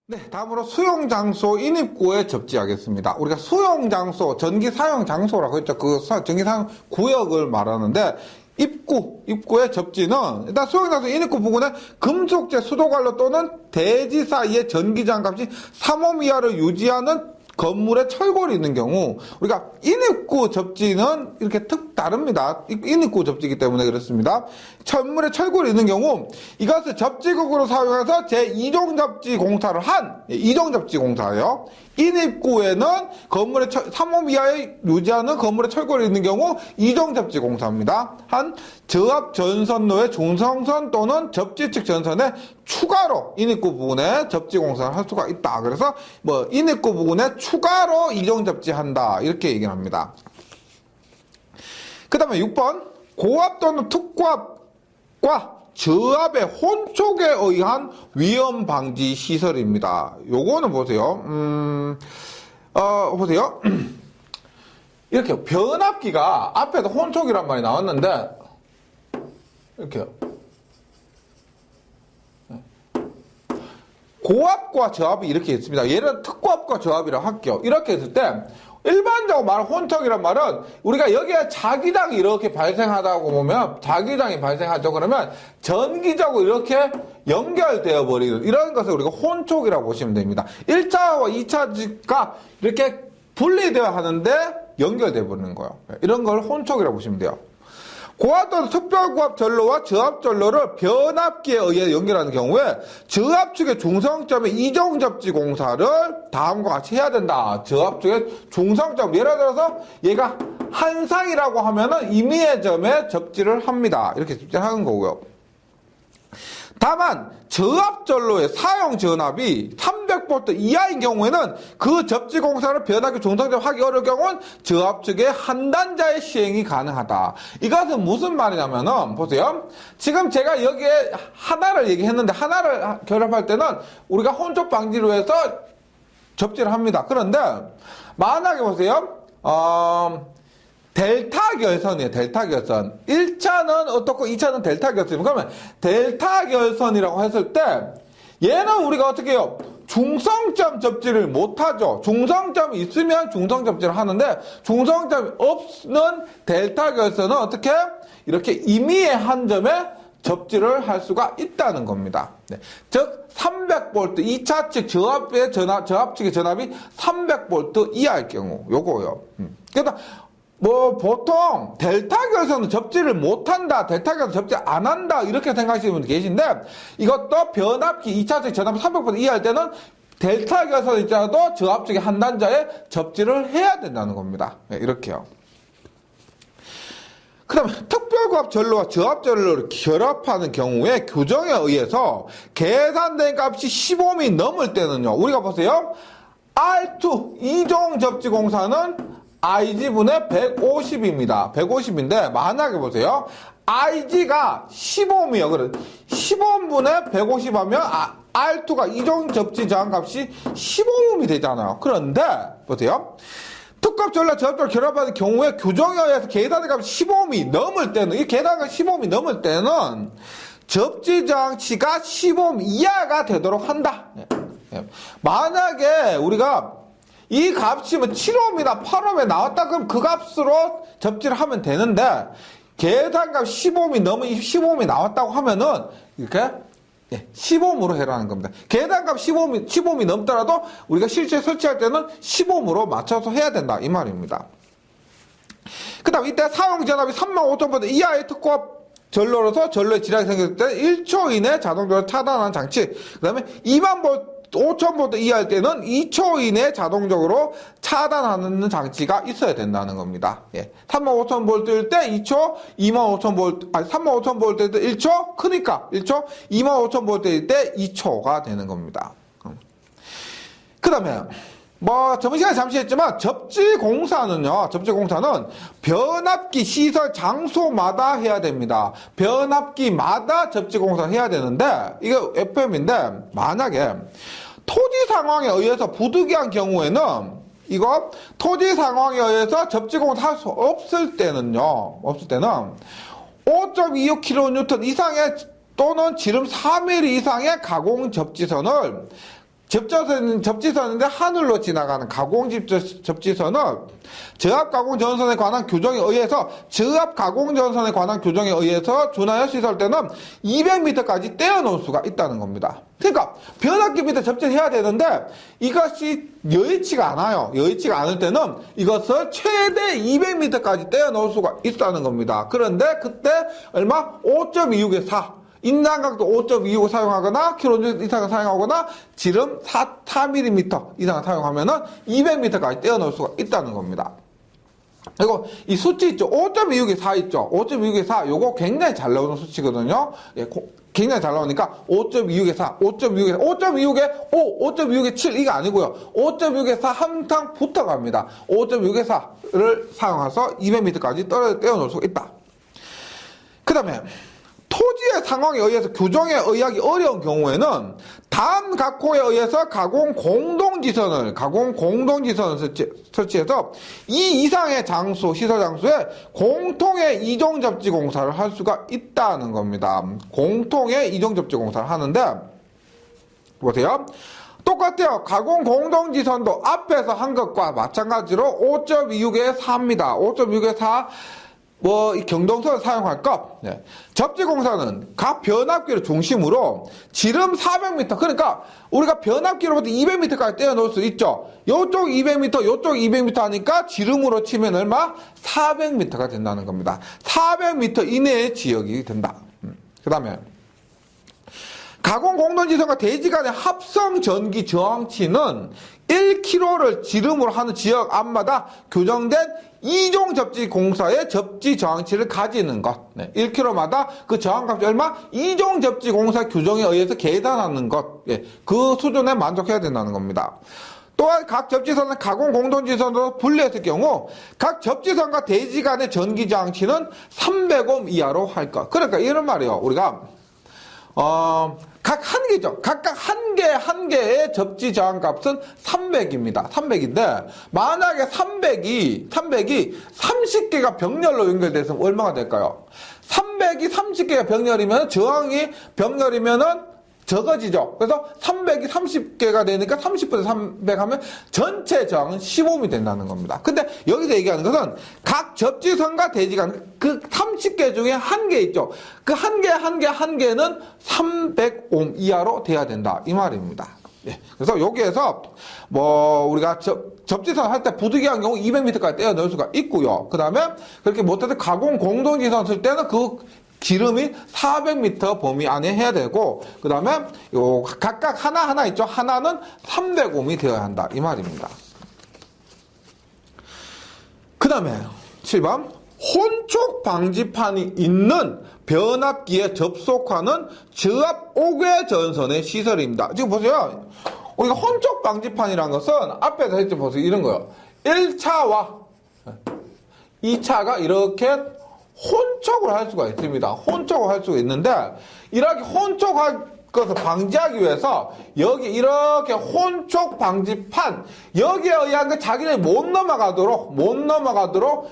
네, 다음으로 수용장소 인입구에 접지하겠습니다. 우리가 수용장소, 전기 사용 장소라고 했죠. 그 전기 사용 구역을 말하는데, 입구의 접지는 일단 수용장소 인입구 부근에 금속재 수도관로 또는 대지 사이에 전기장값이 3옴 이하를 유지하는 건물에 철골이 있는 경우, 우리가 인입구 접지는 이렇게 다릅니다. 인입구 접지이기 때문에 그렇습니다. 건물에 철골이 있는 경우, 이것을 접지국으로 사용해서 제2종 공사를 한, 2종 공사예요. 인입구에는 건물의 3옴 이하에 유지하는 건물에 철골이 있는 경우 2종 공사입니다. 한 저압 전선로의 중성선 또는 접지 측 전선에 추가로 인입구 부분에 접지 공사를 할 수가 있다. 그래서 인입구 부분에 추가로 2종 한다. 이렇게 얘기를 합니다. 그 다음에 6번 고압 또는 특고압과 저압의 혼촉에 의한 위험 방지 시설입니다. 요거는 보세요. 보세요. 이렇게 변압기가 앞에도 혼촉이란 말이 나왔는데, 이렇게요. 고압과 저압이 이렇게 있습니다. 얘는 특고압과 저압이라고 할게요. 이렇게 했을 때, 일반적으로 말하는 혼촉이란 말은 우리가 여기에 자기장이 이렇게 발생하다고 보면 자기장이 발생하죠. 그러면 전기적으로 이렇게 연결되어 버리는 이런 것을 우리가 혼촉이라고 보시면 됩니다. 1차와 2차가 이렇게 분리되어야 하는데 연결되어 버리는 거예요. 이런 걸 혼촉이라고 보시면 돼요. 고압 또는 특별고압 전로와 저압 전로를 변압기에 의해 연결하는 경우에 저압 측의 중성점의 이종 접지 공사를 다음과 같이 해야 된다. 저압 측의 중성점, 예를 들어서 얘가 한상이라고 하면은 임의의 점에 접지를 합니다. 이렇게 접지하는 거고요. 다만 저압 전로의 사용 전압이 300V 이하인 경우에는 그 접지 공사를 변압기 중성점 하기 어려울 경우는 저압 측의 한 단자의 시행이 가능하다. 이것은 무슨 말이냐면은 보세요. 지금 제가 여기에 하나를 얘기했는데 하나를 결합할 때는 우리가 혼촉 방지를 위해서 접지를 합니다. 그런데 만약에 보세요. 델타 결선이에요. 델타 결선. 1차는 어떻고 2차는 델타 결선입니다. 그러면 델타 결선이라고 했을 때 얘는 우리가 어떻게 해요? 중성점 접지를 못하죠. 중성점이 있으면 중성 접지를 하는데 중성점이 없는 델타 결선은 어떻게? 이렇게 임의의 한 점에 접지를 할 수가 있다는 겁니다. 네. 즉 300V 2차 측 저압 측의 전압이 300V 이하일 경우 요거요. 그러니까 보통 델타 결선은 접지를 못한다, 델타 결선 접지 안 한다 이렇게 생각하시는 분들 계신데 이것도 변압기 2차적 전압이 300V 이하일 때는 델타 결선이 있더라도 저압 측의 한 단자에 접지를 해야 된다는 겁니다. 네, 이렇게요. 그 다음에 특별고압 전로와 저압 전로를 결합하는 경우에 규정에 의해서 계산된 값이 15옴이 넘을 때는요. 우리가 보세요. R2 2종 접지 공사는 IG분의 150입니다. 150인데 만약에 보세요. IG가 15옴이에요. 그래 15옴분의 150 하면 R2가 이종 접지 저항값이 15옴이 되잖아요. 그런데 보세요. 특급 전로 저압 전로 결합하는 경우에 규정에 의해서 계산된 값이 15옴이 넘을 때는 이 계산값 15옴이 넘을 때는 접지 저항치가 15옴 이하가 되도록 한다. 만약에 우리가 이 값이 7옴이나 8옴에 나왔다 그럼 그 값으로 접지를 하면 되는데 계산값 15옴이 넘은 15옴이 나왔다고 하면은 이렇게 15옴으로 해라는 겁니다. 계산값 15옴이 넘더라도 우리가 실제 설치할 때는 15옴으로 맞춰서 해야 된다 이 말입니다. 그 다음 이때 사용 전압이 35,000V 이하의 특고압 전로로서 전로에 지락이 생겼을 때 1초 이내 자동적으로 차단하는 장치, 그 다음에 25,000V 이하일 때는 2초 이내 자동적으로 차단하는 장치가 있어야 된다는 겁니다. 35,000V일 때 2초, 35,000V일 때 1초, 크니까 1초, 25,000V일 때 2초가 되는 겁니다. 그 다음에 저번 시간에 잠시 했지만 접지 공사는 변압기 시설 장소마다 해야 됩니다. 변압기마다 접지 공사를 해야 되는데 이거 FM인데 만약에 토지 상황에 의해서 부득이한 경우에는 이거 토지 상황에 의해서 접지 공사 할 수 없을 때는 5.26kN 이상의 또는 지름 3mm 이상의 가공 접지선을 접지선인데 하늘로 지나가는 가공접지선은 저압가공전선에 관한 규정에 의해서 저압가공전선에 관한 규정에 의해서 준하여 시설 때는 200m까지 떼어놓을 수가 있다는 겁니다. 그러니까 변압기 밑에 접지해야 되는데 이것이 여의치가 않아요. 여의치가 않을 때는 이것을 최대 200m까지 떼어놓을 수가 있다는 겁니다. 그런데 그때 얼마? 5.26에 4. 인장각도 5.26을 사용하거나 킬로미터 이상을 사용하거나 지름 4mm 이상을 사용하면은 200m까지 떼어놓을 수가 있다는 겁니다. 그리고 이 수치 있죠. 5.26에 4 있죠. 5.26에 4 요거 굉장히 잘 나오는 수치거든요. 예, 굉장히 잘 나오니까 5.26에 4, 5.26에 5.26에 5, 5.26에 7 이게 아니고요. 5.26에 4 항상 붙어갑니다. 5.26에 4를 사용해서 200m까지 떼어놓을 수가 있다. 그 다음에 토지의 상황에 의해서 규정에 의하기 어려운 경우에는 다음 각호에 의해서 가공 공동지선을 설치해서 이 이상의 장소, 시설 장소에 공통의 이종접지 공사를 할 수가 있다는 겁니다. 공통의 이종접지 공사를 하는데, 보세요. 똑같아요. 가공 공동지선도 앞에서 한 것과 마찬가지로 5.26에 4입니다. 5.26에 4. 이 경동선을 사용할 것. 네. 접지공사는 각 변압기를 중심으로 지름 400m. 그러니까 우리가 변압기로부터 200m까지 떼어놓을 수 있죠. 요쪽 200m, 요쪽 200m 하니까 지름으로 치면 얼마? 400m가 된다는 겁니다. 400m 이내의 지역이 된다. 그 다음에 가공 공동지선과 대지 간의 합성 전기 저항치는 1km를 지름으로 하는 지역 앞마다 규정된 이종 접지 공사의 접지 저항치를 가지는 것. 네, 1km마다 그 저항값이 얼마? 이종 접지 공사 규정에 의해서 계산하는 것. 예, 그 수준에 만족해야 된다는 겁니다. 또한 각 접지선은 가공 공동지선으로 분리했을 경우 각 접지선과 대지 간의 전기 저항치는 300옴 이하로 할 것. 그러니까 이런 말이에요. 우리가 각 한 개죠. 각각 한 개의 접지 저항 값은 300입니다. 300인데, 만약에 300이 30개가 병렬로 연결돼서 얼마가 될까요? 300이 30개가 병렬이면, 저항이 병렬이면은 적어지죠. 그래서 300이 30개가 되니까 30분의 300 하면 전체 저항은 15옴이 된다는 겁니다. 근데 여기서 얘기하는 것은 각 접지선과 대지간 그 30개 중에 한 개 있죠. 그 한 개는 300옴 이하로 돼야 된다. 이 말입니다. 예. 그래서 여기에서 우리가 접지선 할 때 부득이한 경우 200m까지 떼어 넣을 수가 있고요. 그 다음에 그렇게 못해도 가공 공동지선 쓸 때는 그 지름이 400m 범위 안에 해야 되고, 그 다음에 요 각각 하나 있죠. 하나는 300옴이 되어야 한다. 이 말입니다. 그 다음에 7번 혼촉 방지판이 있는 변압기에 접속하는 저압 5개 전선의 시설입니다. 지금 보세요. 우리가 혼촉 방지판이라는 것은 앞에서 했죠. 보세요. 이런 거요. 1차와 2차가 이렇게 혼촉을 할 수가 있습니다. 혼촉을 할 수가 있는데, 이렇게 혼촉할 것을 방지하기 위해서 여기 이렇게 혼촉 방지판, 여기에 의한 자기네 못 넘어가도록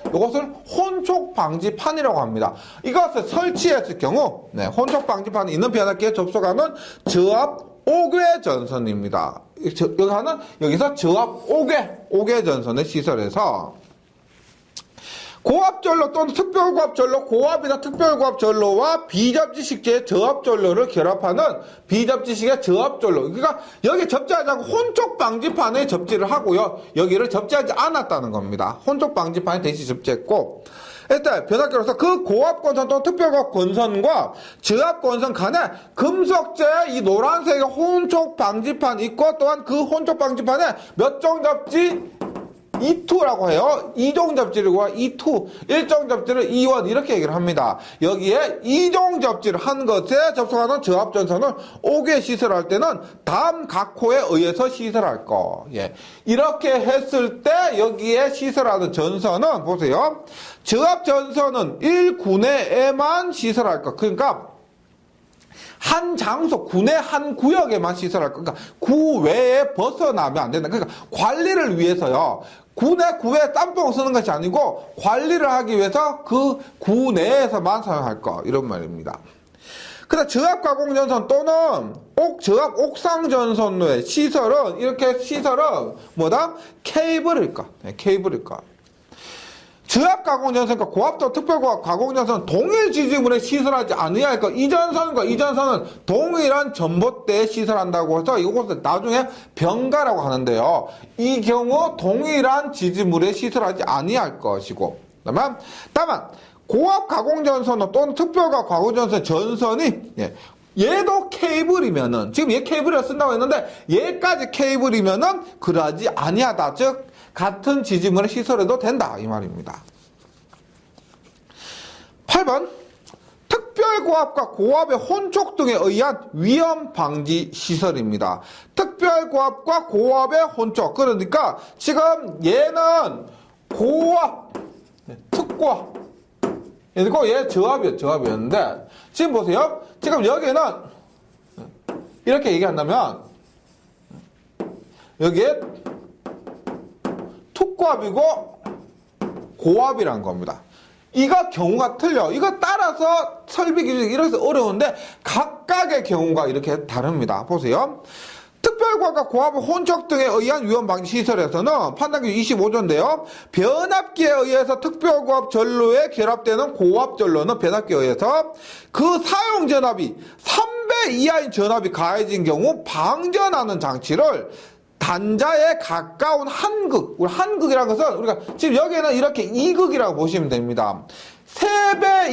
이것을 혼촉 방지판이라고 합니다. 이것을 설치했을 경우, 네, 혼촉 방지판이 있는 변압기에 접속하는 저압 5개 전선입니다. 여기서 저압 5개 전선의 시설에서 고압전로 또는 특별고압전로, 고압이나 특별고압전로와 비접지식제의 저압전로를 결합하는 비접지식의 저압전로. 그러니까 여기 접지하지 않고 혼촉방지판에 접지를 하고요. 여기를 접지하지 않았다는 겁니다. 혼촉방지판에 대신 접지했고, 일단 변압기로서 그 고압권선 또는 특별고압권선과 저압권선 간에 금속재 이 노란색의 혼촉방지판 있고, 또한 그 혼촉방지판에 몇 종 접지? 2투라고 해요. 2종 접지를 2투, 1종 접지를 2원 이렇게 얘기를 합니다. 여기에 2종 접지를 한 것에 접속하는 저압전선을 5개 시설할 때는 다음 각호에 의해서 시설할 거. 예. 이렇게 했을 때 여기에 시설하는 전선은 보세요. 저압전선은 1구내에만 시설할 거. 그러니까 한 장소, 구내 한 구역에만 시설할 거. 그러니까 구 외에 벗어나면 안 된다. 그러니까 관리를 위해서요. 구에 땀뽕 쓰는 것이 아니고 관리를 하기 위해서 그 구 내에서만 사용할 거. 이런 말입니다. 그다음 저압가공전선 또는 저압 옥상전선로의 시설은 이렇게 시설은 뭐다? 케이블일까? 네, 케이블일까? 저압가공전선과 고압도 특별고압 가공전선은 동일 지지물에 시설하지 않아야 할 것. 이 전선은 동일한 전봇대에 시설한다고 해서 이것을 나중에 병가라고 하는데요. 이 경우 동일한 지지물에 시설하지 아니할 할 것이고. 다만 고압 가공전선 또는 특별고압 가공전선 전선이 얘도 케이블이면은 지금 얘 케이블을 쓴다고 했는데 얘까지 케이블이면은 그러하지 아니하다. 즉 같은 지지물에 시설해도 된다 이 말입니다. 8번 특별고압과 고압의 혼촉 등에 의한 위험 방지 시설입니다. 특별고압과 고압의 혼촉. 그러니까 지금 얘는 고압, 특고압. 그리고 얘 저압이었는데 지금 보세요. 지금 여기는 이렇게 얘기한다면 여기에 특고압이고 고압이란 겁니다. 이거 경우가 틀려. 이거 따라서 설비 기준이 이래서 어려운데 각각의 경우가 이렇게 다릅니다. 보세요. 특별고압과 고압의 혼촉 등에 의한 위험 방지 시설에서는 판단기준 25조인데요. 변압기에 의해서 특별고압 전로에 결합되는 고압 전로는 변압기에 의해서 그 사용 전압이 3배 이하인 전압이 가해진 경우 방전하는 장치를 단자에 가까운 한극, 우리 한극이라는 것은 우리가 지금 여기에는 이렇게 2극이라고 보시면 됩니다. 3배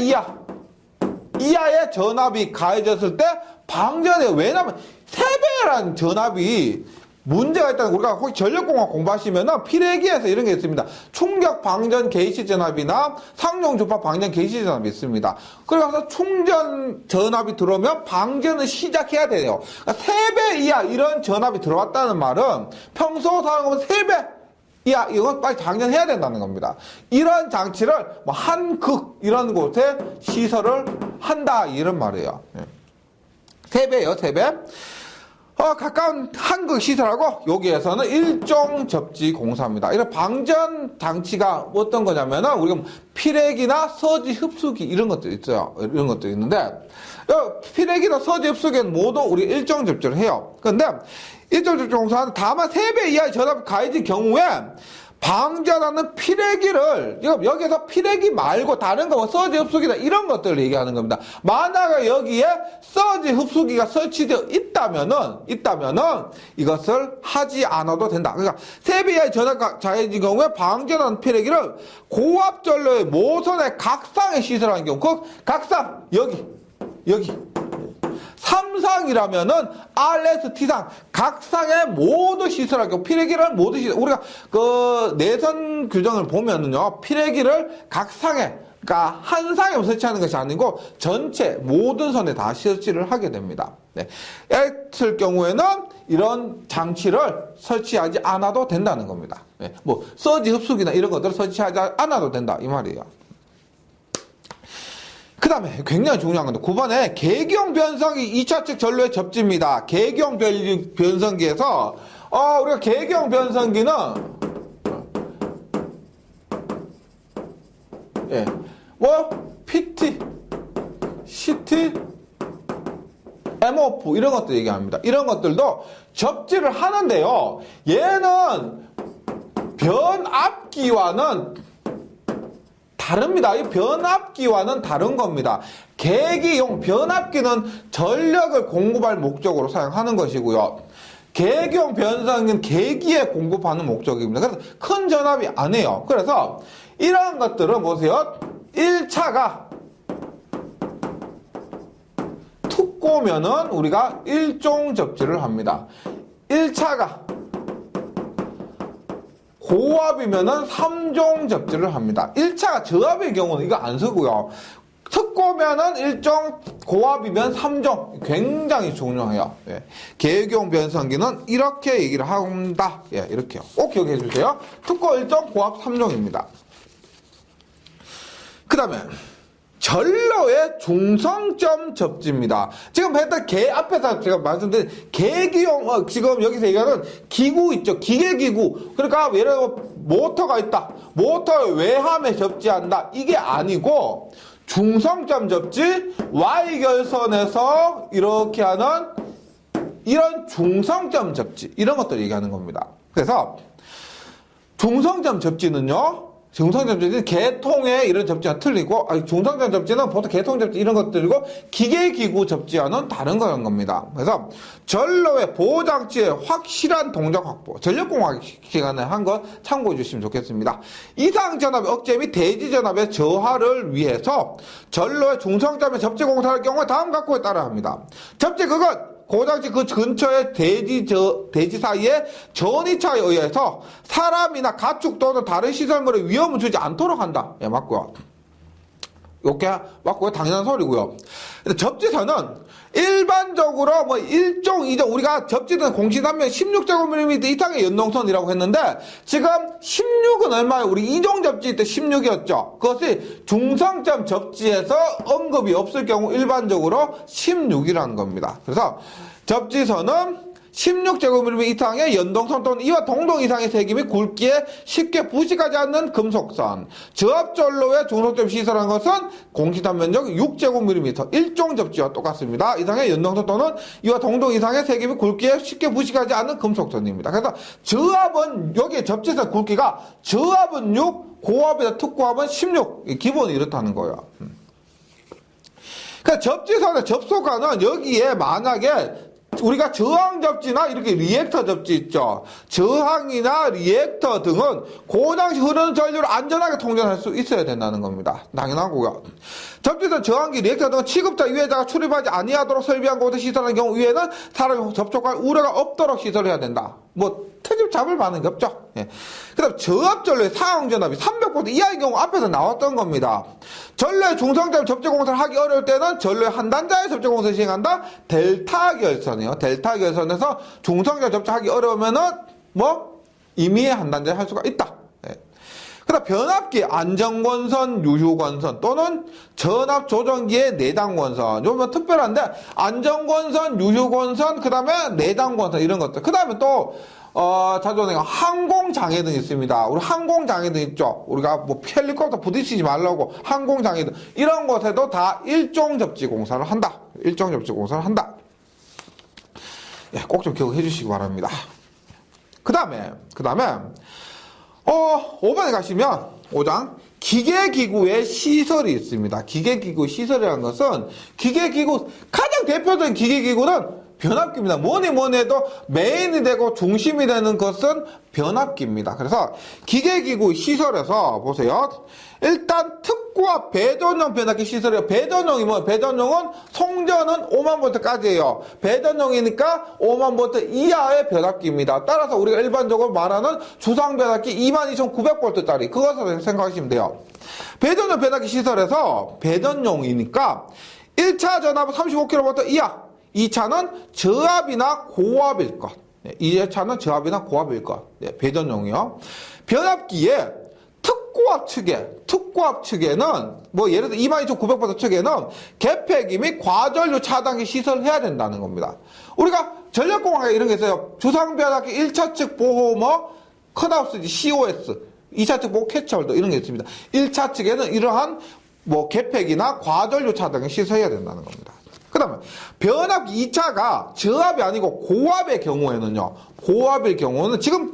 이하의 전압이 가해졌을 때 방전해요. 왜냐하면 3배란 전압이 문제가 있다는 우리가 혹시 전력공학 공부하시면은 필회기에서 이런 게 있습니다. 충격 방전 개시 전압이나 상용 주파 방전 개시 전압이 있습니다. 그래서 충전 전압이 들어오면 방전을 시작해야 돼요. 그러니까 3배 이하 이런 전압이 들어왔다는 말은 평소 사용하면 3배 이하 이건 빨리 방전해야 된다는 겁니다. 이런 장치를 뭐 한극 이런 곳에 시설을 한다 이런 말이에요. 3배예요, 3배. 가까운 한극 시설하고 여기에서는 일종 접지 공사입니다. 이런 방전 장치가 어떤 거냐면은 우리가 필액이나 서지 흡수기 이런 것들 있어요. 이런 것도 있는데 필액이나 서지 흡수기는 모두 우리 일종 접지를 해요. 그런데 일종 접지 공사는 다만 3배 이하의 전압이 가해진 경우에 방전하는 필액기를 여기서 필액기 말고 다른 거 서지 흡수기다 이런 것들을 얘기하는 겁니다. 만약에 여기에 서지 흡수기가 설치되어 있다면은 이것을 하지 않아도 된다. 그러니까 3배 이하의 전압이 가해진 경우에 방전하는 필액기를 고압 전로의 모선의 각상에 시설하는 경우 그 각상 여기 3상이라면은 RS, T상 각상에 모두 시설하고 필액기를 모두 시설. 우리가 그 내선 규정을 보면은요 필액기를 각상에 그러니까 한 상에 설치하는 것이 아니고 전체 모든 선에 다 설치를 하게 됩니다. 했을 경우에는 이런 장치를 설치하지 않아도 된다는 겁니다. 뭐 서지 흡수기나 이런 것들을 설치하지 않아도 된다 이 말이에요. 그 다음에 굉장히 중요한 건데 9번에 계기형 변성기 2차 측 전로의 접지입니다. 계기형 변성기에서 우리가 계기형 변성기는 PT, CT, MOF 이런 것들 얘기합니다. 이런 것들도 접지를 하는데요. 얘는 변압기와는 다릅니다. 이 변압기와는 다른 겁니다. 계기용 변압기는 전력을 공급할 목적으로 사용하는 것이고요. 계기용 변성기는 계기에 공급하는 목적입니다. 그래서 큰 전압이 아니에요. 그래서 이런 것들은 보세요. 1차가 특고면은 우리가 일종 접지를 합니다. 1차가 고압이면은 3종 접지를 합니다. 1차가 저압의 경우는 이거 안 쓰고요. 특고면은 일종 고압이면 3종 굉장히 중요해요. 계기용 변성기는 이렇게 얘기를 한다. 이렇게요. 꼭 기억해 주세요. 특고 일종 고압 3종입니다. 그 다음에 전로의 중성점 접지입니다. 지금 했던 앞에서 제가 말씀드린 계기용, 지금 여기서 얘기하는 기구 있죠. 기계기구. 그러니까 예를 들어 모터가 있다. 모터의 외함에 접지한다. 이게 아니고 중성점 접지, Y결선에서 이렇게 하는 이런 중성점 접지, 이런 것들 얘기하는 겁니다. 그래서 중성점 접지는요, 중성점 접지는 계통의 이런 접지와 틀리고, 중성점 접지는 보통 계통 접지 이런 것들이고, 기계기구 접지와는 다른 거란 겁니다. 그래서 전로의 보호장치의 확실한 동작 확보, 전력공학 시간에 한 거 참고해 주시면 좋겠습니다. 이상전압의 억제 및 대지전압의 저하를 위해서 전로의 중성점의 접지 공사할 경우에 다음 각호에 따라 합니다. 접지극은 고장치 그 근처의 대지 사이에 전이차에 의해서 사람이나 가축 또는 다른 시설물에 위험을 주지 않도록 한다. 예, 맞고요. 이렇게 맞고요. 당연한 소리고요. 접지선은 일반적으로 뭐 1종, 2종, 우리가 접지선 공시단면 16제곱미터 이상의 연동선이라고 했는데, 지금 16은 얼마예요? 우리 2종 접지 때 16이었죠. 그것이 중성점 접지에서 언급이 없을 경우 일반적으로 16이라는 겁니다. 그래서 접지선은 16제곱미터 이상의 연동선 또는 이와 동동 이상의 세기 및 굵기에 쉽게 부식하지 않는 금속선. 저압전로의 중성점 시설한 것은 공시단 면적 6제곱미터 1종 접지와 똑같습니다. 이상의 연동선 또는 이와 동동 이상의 세기 및 굵기에 쉽게 부식하지 않는 금속선입니다. 그래서 저압은, 여기에 접지선 굵기가 저압은 6, 고압이나 특고압은 16. 기본이 이렇다는 거예요. 그러니까 접지선의 접속관은 여기에 만약에 우리가 저항 접지나 이렇게 리액터 접지 있죠. 저항이나 리액터 등은 고장시 흐르는 전류를 안전하게 통전할 수 있어야 된다는 겁니다. 당연하고요. 접지선 저항기 리액터 등은 취급자 유해자가 출입하지 아니하도록 설비한 곳에 시설하는 경우 위에는 사람이 접촉할 우려가 없도록 시설해야 된다. 뭐 트집 잡을 만한 게 없죠. 예. 그 다음 저압전로의 사용전압이 300V 이하의 경우 앞에서 나왔던 겁니다. 전로의 중성점 접지공사를 하기 어려울 때는 전로의 한 단자의 접지공사를 시행한다. 델타 결선이요. 델타 결선에서 중성점 접지하기 어려우면은 뭐 임의의 한 단자에 할 수가 있다. 예. 그 다음 변압기 안정권선, 유휴권선 또는 전압 조정기의 내장권선. 요건 특별한데 안정권선, 유휴권선, 그 다음에 내장권선 이런 것들. 그 다음에 또 자주 오는 항공장애등 있습니다. 우리 항공장애등 있죠. 우리가 뭐 헬리콥터 부딪히지 말라고 항공장애등 이런 곳에도 다 일종 접지 공사를 한다. 일종 접지 공사를 한다. 예, 꼭 좀 기억해 주시기 바랍니다. 그 다음에 5번에 가시면 5장 기계기구의 시설이 있습니다. 기계기구 시설이라는 것은 기계기구 가장 대표적인 기계기구는 변압기입니다. 뭐니 해도 메인이 되고 중심이 되는 것은 변압기입니다. 그래서 기계기구 시설에서 보세요. 일단 특고압 배전용 변압기 시설이에요. 배전용이 뭐예요? 배전용은 송전은 5만V까지예요. 배전용이니까 5만V 이하의 변압기입니다. 따라서 우리가 일반적으로 말하는 주상 변압기 22,900V짜리 그것을 생각하시면 돼요. 배전용 변압기 시설에서 배전용이니까 1차 전압은 35kV 이하, 2차는 저압이나 고압일 것. 2차는 저압이나 고압일 것. 배전용이요. 변압기에 특고압 측에는 뭐 예를 들어 22,900V 측에는 개폐기 및 과전류 차단기 시설을 해야 된다는 겁니다. 우리가 전력공학에 이런 게 있어요. 주상변압기 1차 측 보호머 컷아웃스지 COS, 2차 측 보호 캐처홀더 이런 게 있습니다. 1차 측에는 이러한 뭐 개폐기나 과전류 차단기 시설해야 된다는 겁니다. 그 다음에 변압기 2차가 저압이 아니고 고압의 경우에는요. 고압일 경우는 지금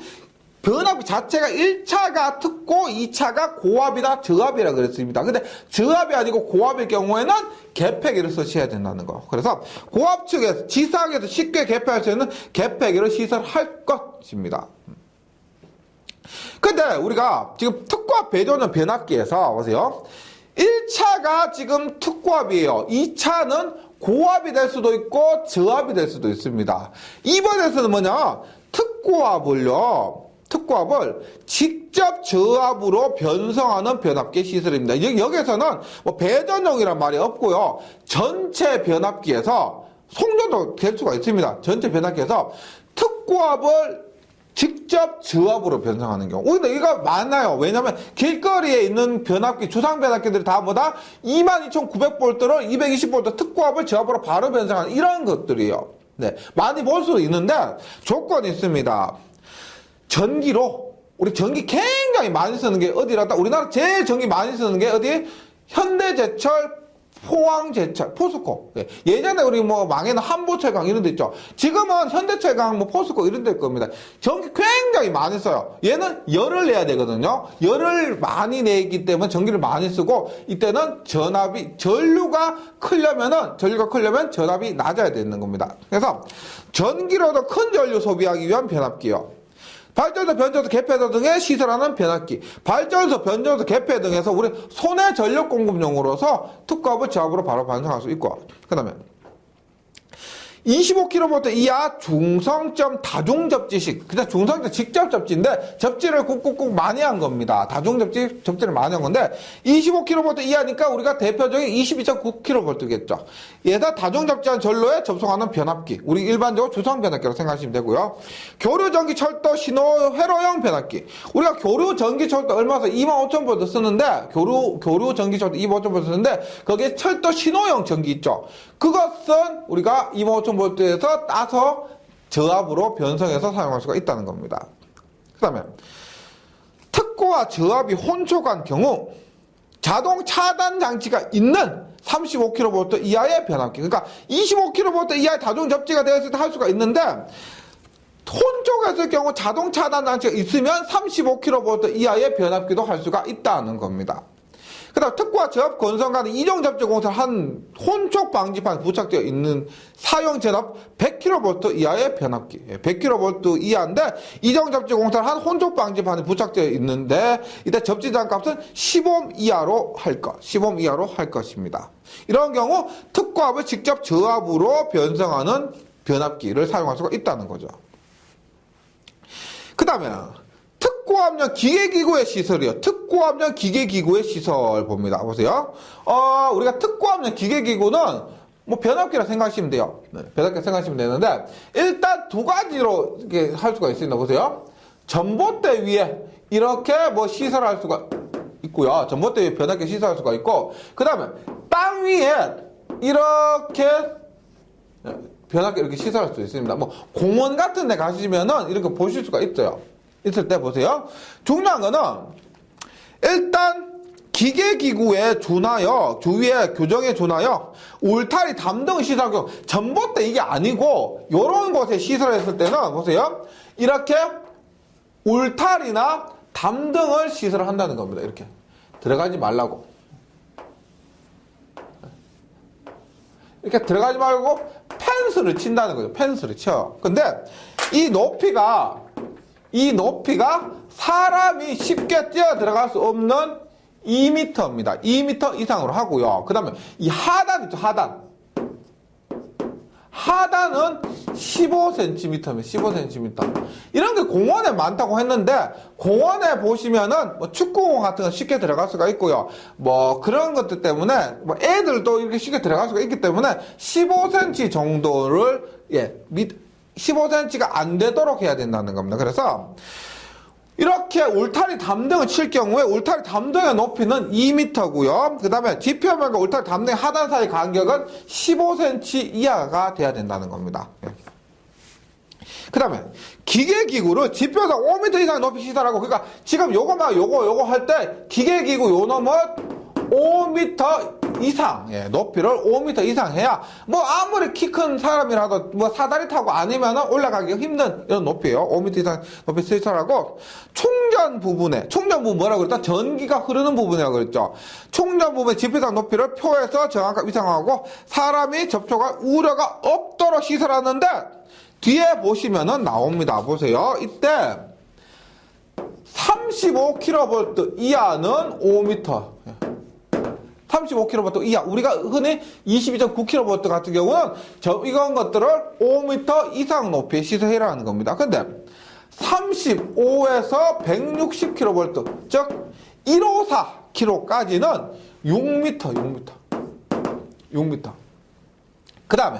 변압기 자체가 1차가 특고 2차가 고압이다 저압이라 그랬습니다. 근데 저압이 아니고 고압일 경우에는 개폐기를 설치해야 된다는 거. 그래서 고압 측에서 지상에서 쉽게 개폐할 수 있는 개폐기를 시설할 것입니다. 근데 우리가 지금 특고압 배전용 변압기에서 보세요. 1차가 지금 특고압이에요. 2차는 고압이 될 수도 있고 저압이 될 수도 있습니다. 이번에서는 뭐냐? 특고압을 직접 저압으로 변성하는 변압기 시설입니다. 여기에서는 뭐 배전용이란 말이 없고요. 전체 변압기에서 송전도 될 수가 있습니다. 전체 변압기에서 특고압을 직접 저압으로 변성하는 경우. 근데 이거 많아요. 왜냐면 길거리에 있는 변압기, 주상 변압기들이 다 뭐다? 22,900V를 220V 특고압을 저압으로 바로 변성하는 이런 것들이에요. 네. 많이 볼 수도 있는데 조건이 있습니다. 전기로, 우리 전기 굉장히 많이 쓰는 게 어디라다? 우리나라 제일 전기 많이 쓰는 게 어디? 현대제철, 포항제철, 포스코. 예전에 우리 뭐 망해는 한보철강 이런 데 있죠. 지금은 현대철강, 뭐 포스코 이런 데일 겁니다. 전기 굉장히 많이 써요. 얘는 열을 내야 되거든요. 열을 많이 내기 때문에 전기를 많이 쓰고, 이때는 전류가 크려면 전압이 낮아야 되는 겁니다. 그래서 전기로도 큰 전류 소비하기 위한 변압기요. 발전소, 변전소, 개폐소 등에 시설하는 변압기, 발전소, 변전소, 개폐 등에서 우리 손해 전력 공급용으로서 특고압을 저압으로 바로 반성할 수 있고, 그 다음에 25kV 이하 중성점 다중접지식. 그냥 중성점 직접 접지인데 접지를 꾹꾹꾹 많이 한 겁니다. 접지를 많이 한 건데 25kV 이하니까 우리가 대표적인 22.9kV겠죠. 얘다 다중접지한 전로에 접속하는 변압기. 우리 일반적으로 주성 변압기라고 생각하시면 되고요. 교류 전기 철도 신호 회로형 변압기. 우리가 교류 전기 철도 얼마 써? 25,000V 쓰는데 교류 전기 철도 25,000V 쓰는데 거기에 철도 신호형 전기 있죠. 그것은 우리가 25,000V에서 따서 저압으로 변성해서 사용할 수가 있다는 겁니다. 그 다음에 특고와 저압이 혼촉한 경우 자동 차단 장치가 있는 35kV 이하의 변압기. 그러니까 25kV 이하의 다중 접지가 되었을 때 할 수가 있는데 혼촉했을 경우 자동 차단 장치가 있으면 35kV 이하의 변압기도 할 수가 있다는 겁니다. 그 다음 특고와 저압 건성과는 이종 접지 공사를 한 혼촉 방지판에 부착되어 있는 사용 전압 100kV 이하의 변압기. 100kV 이하인데 이종 접지 공사를 한 혼촉 방지판에 부착되어 있는데 이때 접지장 값은 10옴 이하로 할 것. 10옴 이하로 할 것입니다. 이런 경우 특고압을 직접 저압으로 변성하는 변압기를 사용할 수가 있다는 거죠. 그 다음에 특고압용 기계기구의 시설이요. 특고압용 기계기구의 시설 봅니다. 보세요. 우리가 특고압용 기계기구는 뭐 변압기라 생각하시면 돼요. 변압기 생각하시면 되는데 일단 두 가지로 이렇게 할 수가 있습니다. 보세요. 전봇대 위에 이렇게 뭐 시설할 수가 있고요. 전봇대 위에 변압기 시설할 수가 있고, 그 다음에 땅 위에 이렇게 변압기 이렇게 시설할 수 있습니다. 뭐 공원 같은 데 가시면은 이렇게 보실 수가 있어요. 있을 때 보세요. 중요한 거는 일단 기계기구에 준하여 주위의 교정에 준하여 울타리 담등 시설 경우 전봇대 이게 아니고 요런 곳에 시설했을 때는 보세요. 이렇게 울타리나 담등을 시설을 한다는 겁니다. 이렇게 들어가지 말라고. 이렇게 들어가지 말고 펜스를 친다는 거죠. 펜스를 쳐. 근데 이 높이가 사람이 쉽게 뛰어 들어갈 수 없는 2m입니다. 2m 이상으로 하고요. 그 다음에 이 하단 있죠, 하단은 15cm입니다. 15cm. 이런 게 공원에 많다고 했는데, 공원에 보시면은 뭐 축구공 같은 거 쉽게 들어갈 수가 있고요. 뭐 그런 것들 때문에, 뭐 애들도 이렇게 쉽게 들어갈 수가 있기 때문에 15cm 정도를, 15cm가 안 되도록 해야 된다는 겁니다. 그래서 이렇게 울타리 담등을 칠 경우에 울타리 담등의 높이는 2m고요. 그 다음에 지표면과 울타리 담등의 하단 사이 간격은 15cm 이하가 돼야 된다는 겁니다. 그 다음에 기계기구를 지표상 5m 이상 높이 시설하고, 그러니까 지금 요거 할 때 기계기구 요 놈은 5m 이상, 높이를 5m 이상 해야, 뭐, 아무리 키 큰 사람이라도, 뭐, 사다리 타고 아니면은 올라가기가 힘든 이런 높이에요. 5m 이상 높이 시설하고, 충전 부분 뭐라고 그랬다? 전기가 흐르는 부분이라고 그랬죠. 충전 부분의 지표상 높이를 표에서 정확하게 이상하고, 사람이 접촉할 우려가 없도록 시설하는데, 뒤에 보시면은 나옵니다. 보세요. 이때, 35kV 이하는 5m. 35kV 이하. 우리가 흔히 22.9kV 같은 경우는 이런 것들을 5m 이상 높이에 시설해라는 겁니다. 근데 35에서 160kV, 즉 154kg까지는 6m. 그 다음에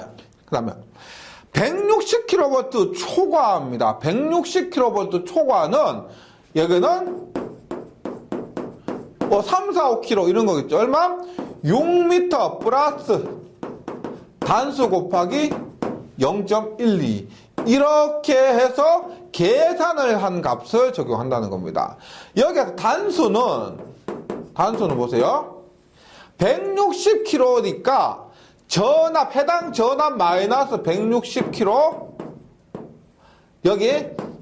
160kV 초과입니다. 160kV 초과는 여기는 뭐 3, 4, 5kg 이런 거겠죠. 얼마? 6m 플러스 단수 곱하기 0.12 이렇게 해서 계산을 한 값을 적용한다는 겁니다. 여기에서 단수는 보세요. 160kg니까 전압, 해당 전압 마이너스 160kg, 여기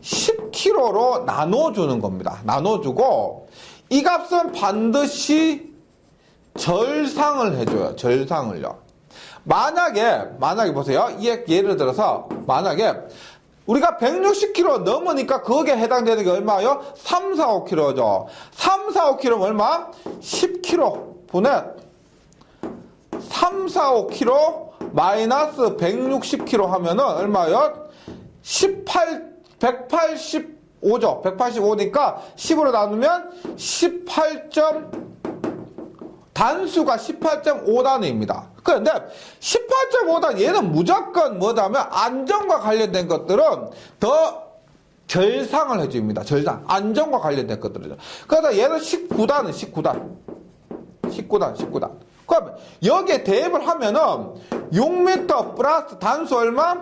10kg로 나눠주는 겁니다. 나눠주고, 이 값은 반드시 절상을 해줘요. 절상을요. 만약에 보세요. 예를 들어서, 만약에 우리가 160kg 넘으니까 거기에 해당되는 게 얼마예요? 3, 4, 5kg죠. 3, 4, 5kg면 얼마? 10kg 분의 3, 4, 5kg 마이너스 160kg 하면은 얼마예요? 185죠. 185니까 10으로 나누면 단수가 18.5단위입니다. 그런데 18.5단 얘는 무조건 뭐냐면 안전과 관련된 것들은 더 절상을 해줍니다. 절상. 안전과 관련된 것들이죠. 그래서 얘는 19단. 그러면 여기에 대입을 하면은 6m 플러스 단수 얼마?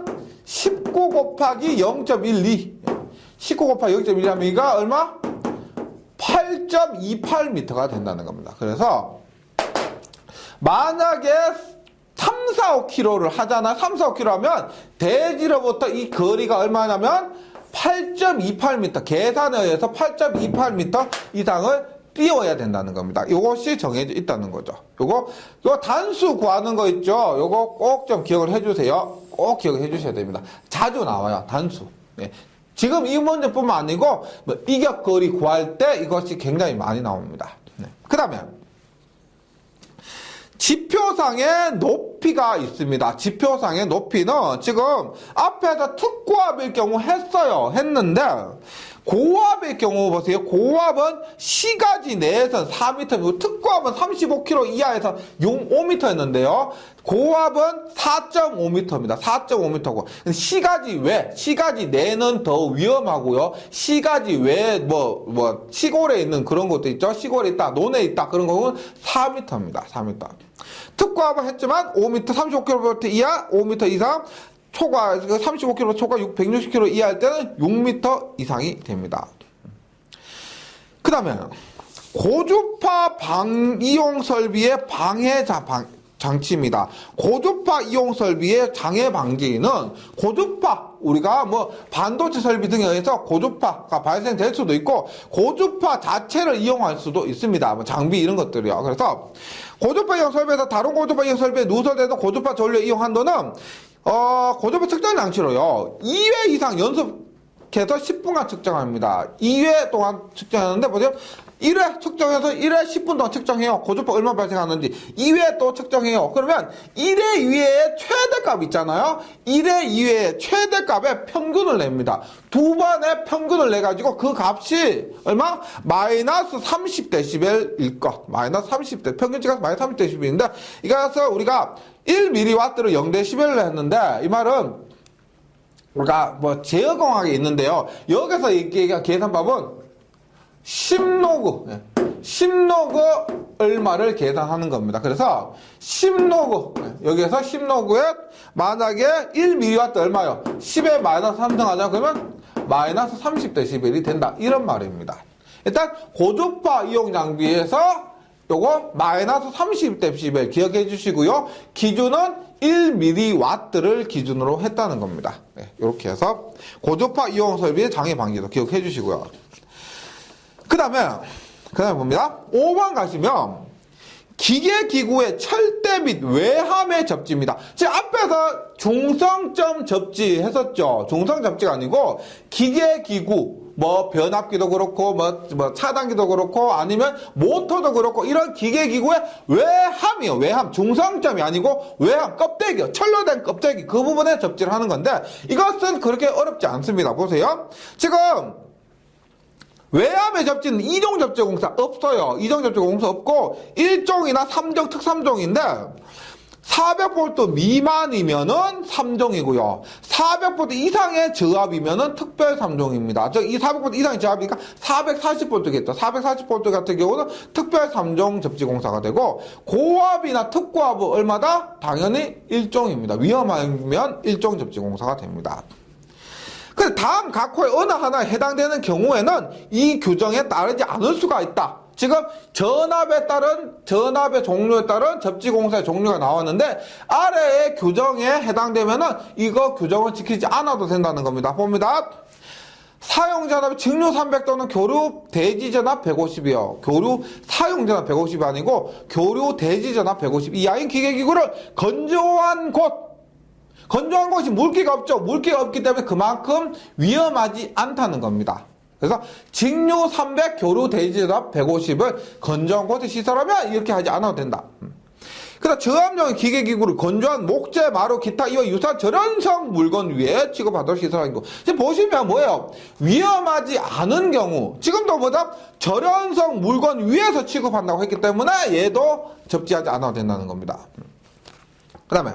19 곱하기 0.12. 19 곱하기 0.12 하면 이가 얼마? 8.28m가 된다는 겁니다. 그래서 만약에 3, 4, 5kg를 하잖아. 3, 4, 5kg 하면 대지로부터 이 거리가 얼마냐면 8.28m. 계산에 의해서 8.28m 이상을 띄워야 된다는 겁니다. 이것이 정해져 있다는 거죠. 요거 단수 구하는 거 있죠? 요거 꼭 좀 기억을 해주세요. 꼭 기억을 해주셔야 됩니다. 자주 나와요. 단수. 네. 지금 이 문제뿐만 아니고 뭐 이격거리 구할 때 이것이 굉장히 많이 나옵니다. 네. 그 다음에 지표상의 높이가 있습니다. 지표상의 높이는 지금 앞에서 특고압일 경우 했는데 고압일 경우 보세요. 고압은 시가지 내에서 4m이고 특고압은 35km 이하에서 5m였는데요. 고압은 4.5m입니다. 4.5m고 시가지 내는 더 위험하고요. 시가지 외에 시골에 있는 그런 것도 있죠. 시골에 있다, 논에 있다 그런 거는 4m입니다. 4m. 특고압은 했지만 5m, 35km 이하, 5m 이상, 초과 35km 초과 160km 이하 할 때는 6m 이상이 됩니다. 그 다음에 고주파 이용 설비의 방해 장치입니다. 고주파 이용 설비의 장애 방지는 고주파 우리가 반도체 설비 등에 의해서 고주파가 발생될 수도 있고 고주파 자체를 이용할 수도 있습니다. 장비 이런 것들이요. 그래서 고주파 이용 설비에서 다른 고주파 이용 설비에 누설되는 고주파 전류 이용 한도는 고주파 측정 장치로요 2회 이상 연속해서 10분간 측정합니다. 2회 동안 측정하는데 보세요. 1회 측정해서 1회 10분 동안 측정해요. 고주파 얼마 발생하는지 2회 또 측정해요. 그러면 1회 이외의 최대값 있잖아요. 1회 이외의 최대값의 평균을 냅니다. 두 번의 평균을 내가지고 그 값이 얼마? 마이너스 30dB일 것. 마이너스 30대 평균치가 마이너스 30dB인데 이거서 우리가 1mW를 0dB를 했는데 이 말은 우리가 제어공학이 있는데요. 여기서 이게 계산법은 10로그 얼마를 계산하는 겁니다. 그래서 10로그 여기에서 10로그에 만약에 1mW 얼마요? 10에 마이너스 3등 하자 그러면 마이너스 30dB이 된다. 이런 말입니다. 일단 고주파 이용 장비에서 요거 마이너스 30dB 기억해 주시고요. 기준은 1mW를 기준으로 했다는 겁니다. 네, 이렇게 해서 고주파 이용 설비의 장애 방지도 기억해 주시고요. 그 다음에 봅니다. 5번 가시면 기계기구의 철대 및 외함의 접지입니다. 지금 앞에서 중성점 접지 했었죠. 중성 접지가 아니고 기계기구 변압기도 그렇고 차단기도 그렇고 아니면 모터도 그렇고 이런 기계기구의 외함이요. 외함. 중성점이 아니고 외함 껍데기요. 철로된 껍데기 그 부분에 접지를 하는 건데 이것은 그렇게 어렵지 않습니다. 보세요. 지금 외함의 접지는 2종 접지 공사 없어요. 2종 접지 공사 없고 1종이나 3종 특3종인데 400V 미만이면은 3종이고요. 400V 이상의 저압이면은 특별 3종입니다. 즉, 이 400V 이상의 저압이니까 440V겠죠. 440V 같은 경우는 특별 3종 접지 공사가 되고, 고압이나 특고압은 얼마다? 당연히 1종입니다. 위험하면 1종 접지 공사가 됩니다. 그래서 다음 각 호의 어느 하나에 해당되는 경우에는 이 규정에 따르지 않을 수가 있다. 지금 전압의 종류에 따른 접지공사의 종류가 나왔는데 아래의 규정에 해당되면은 이거 규정을 지키지 않아도 된다는 겁니다. 봅니다. 사용전압이 직류 300 또는 교류 대지전압 150이요. 교류 사용전압 150이 아니고 교류 대지전압 150 이하인 기계기구를 건조한 곳이 물기가 없죠. 물기가 없기 때문에 그만큼 위험하지 않다는 겁니다. 그래서 직류 300 교류 대지전압 150을 건조한 곳에 시설하면 이렇게 하지 않아도 된다. 그다음 저압용 기계기구를 건조한 목재, 마루, 기타 이와 유사한 절연성 물건 위에 취급하도록 시설하는 거. 지금 보시면 뭐예요? 위험하지 않은 경우, 지금도 뭐다? 절연성 물건 위에서 취급한다고 했기 때문에 얘도 접지하지 않아도 된다는 겁니다. 그 다음에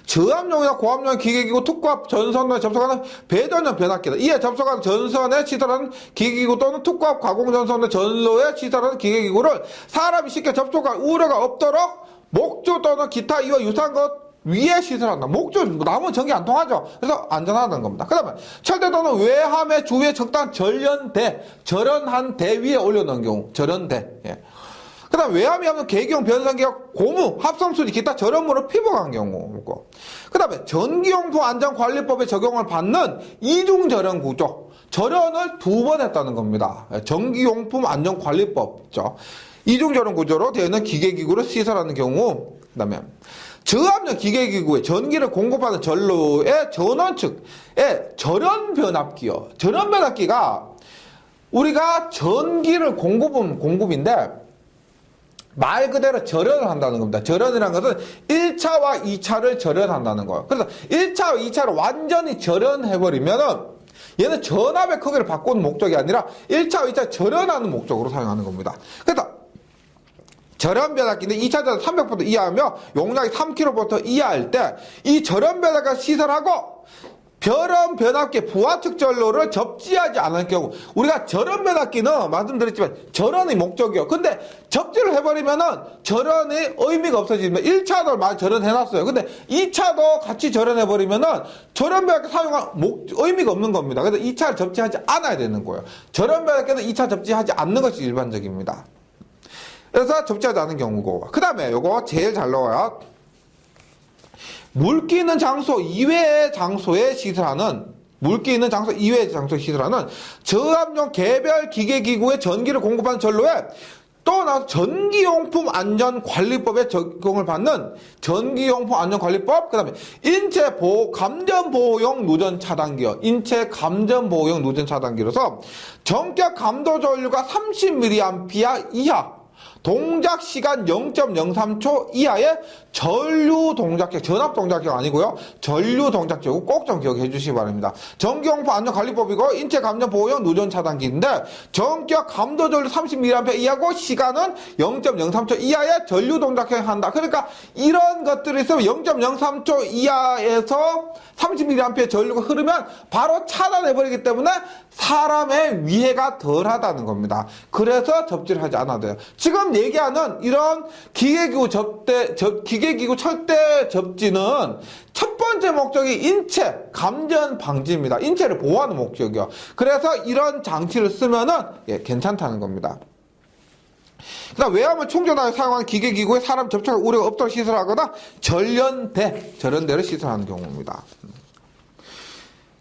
저압용이나 고압용 기계기구 특고압 전선에 접속하는 배전용 변압기다. 이에 접속한 전선에 시설하는 기계기구 또는 특고압 가공전선의 전로에 시설하는 기계기구를 사람이 쉽게 접촉할 우려가 없도록 목조 또는 기타 이와 유사한 것 위에 시설한다. 목조, 나무는 전기 안 통하죠. 그래서 안전하다는 겁니다. 그 다음에 철대 또는 외함의 주위에 적당한 절연한 대 위에 올려놓은 경우, 절연대. 예. 그 다음 외함이 없는 계기용 변성기가 고무, 합성수지, 기타 절연물을 피복한 경우. 그 다음에 전기용품 안전관리법에 적용을 받는 이중절연 구조. 절연을 2번 했다는 겁니다. 전기용품 안전관리법 있죠. 이중절연 구조로 되어 있는 기계기구를 시설하는 경우, 그 다음에 저압용 기계기구에 전기를 공급하는 전로의 전원 측에 절연변압기요. 절연변압기가 우리가 전기를 공급인데 말 그대로 절연을 한다는 겁니다. 절연이라는 것은 1차와 2차를 절연한다는 거예요. 그래서 1차와 2차를 완전히 절연해버리면은 얘는 전압의 크기를 바꾸는 목적이 아니라 1차와 2차 절연하는 목적으로 사용하는 겁니다. 그래서 절연변압기인데 2차전압 300V 이하하며 용량이 3kV 이하일 때 이 절연변압기를 시설하고 절연변압기 부하측 전로를 접지하지 않을 경우, 우리가 절연변압기는 말씀드렸지만 절연이 목적이요. 근데 접지를 해버리면은 절연이 의미가 없어지면 1차도 많이 절연해놨어요. 근데 2차도 같이 절연해버리면은 절연변압기 사용할 의미가 없는 겁니다. 그래서 2차를 접지하지 않아야 되는 거예요. 절연변압기는 2차 접지하지 않는 것이 일반적입니다. 그래서 접지하지 않은 경우고. 그 다음에 요거 제일 잘 나와요. 물기 있는 장소 이외의 장소에 시설하는 저압용 개별 기계기구에 전기를 공급하는 전로에 또 나서 전기용품 안전관리법에 적용을 받는 전기용품 안전관리법, 그 다음에 감전보호용 누전 차단기요. 인체 감전보호용 누전 차단기로서 전격 감도 전류가 30mA 이하, 동작 시간 0.03초 이하의 전류 동작계, 전압 동작계가 아니고요. 전류 동작계 꼭 좀 기억해 주시기 바랍니다. 전기용품 안전관리법이고 인체 감전 보호용 누전 차단기인데 전격 감도 전류 30mA 이하고 시간은 0.03초 이하의 전류 동작계 한다. 그러니까 이런 것들이 있으면 0.03초 이하에서 30mA 전류가 흐르면 바로 차단해버리기 때문에 사람의 위해가 덜하다는 겁니다. 그래서 접지를 하지 않아도 돼요. 지금 얘기하는 이런 기계기구 철대 접지는 첫 번째 목적이 인체 감전 방지입니다. 인체를 보호하는 목적이요. 그래서 이런 장치를 쓰면은 괜찮다는 겁니다. 그다음 외압을 충전하여 사용하는 기계기구에 사람 접촉할 우려가 없도록 시설하거나 절연대를 시설하는 경우입니다.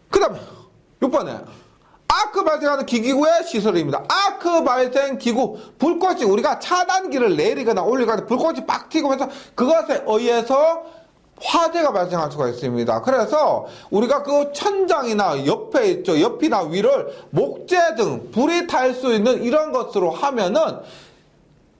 그 다음에 6번에 아크 발생하는 기기구의 시설입니다. 아크 발생 기구, 불꽃이 우리가 차단기를 내리거나 올리거나 불꽃이 빡 튀고 해서 그것에 의해서 화재가 발생할 수가 있습니다. 그래서 우리가 그 천장이나 옆에 있죠. 옆이나 위를 목재 등 불이 탈 수 있는 이런 것으로 하면은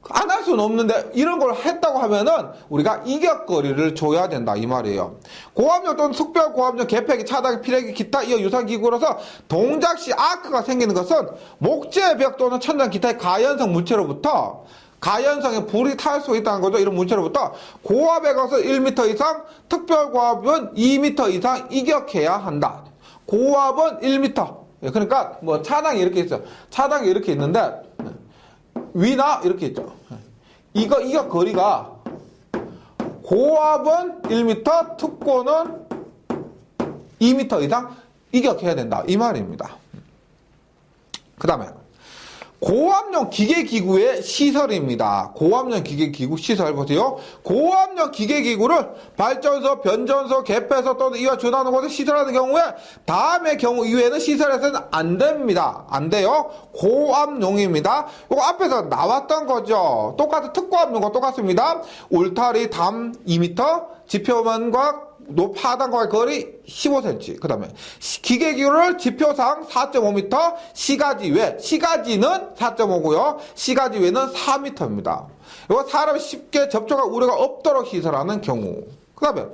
안 할 수는 없는데 이런 걸 했다고 하면은 우리가 이격거리를 줘야 된다 이 말이에요. 고압용 또는 특별 고압용 개폐기, 차단기, 피례기, 기타 이어 유사한 기구로서 동작 시 아크가 생기는 것은 목재 벽 또는 천장 기타의 가연성 물체로부터 가연성에 불이 탈 수 있다는 거죠. 이런 물체로부터 고압의 것은 1m 이상, 특별 고압은 2m 이상 이격해야 한다. 고압은 1m. 그러니까 뭐 차단기 이렇게 있어요. 차단기 이렇게 있는데 위나 이렇게 있죠. 이거 거리가 고압은 1m, 특고는 2m 이상 이격해야 된다. 이 말입니다. 그 다음에 고압용 기계기구의 시설입니다. 고압용 기계기구 시설 보세요. 고압용 기계기구를 발전소, 변전소, 개폐소 또는 이와 준하는 곳에 시설하는 경우에 다음의 경우 이외에는 시설해서는 안 됩니다. 안 돼요. 고압용입니다. 이거 앞에서 나왔던 거죠. 똑같은 특고압용과 똑같습니다. 울타리 담 2m, 지표면과 하단과의 거리 15cm. 그 다음에 기계기구를 지표상 4.5m, 시가지 외, 시가지는 4.5고요. 시가지 외는 4m입니다. 이거 사람이 쉽게 접촉할 우려가 없도록 시설하는 경우. 그 다음에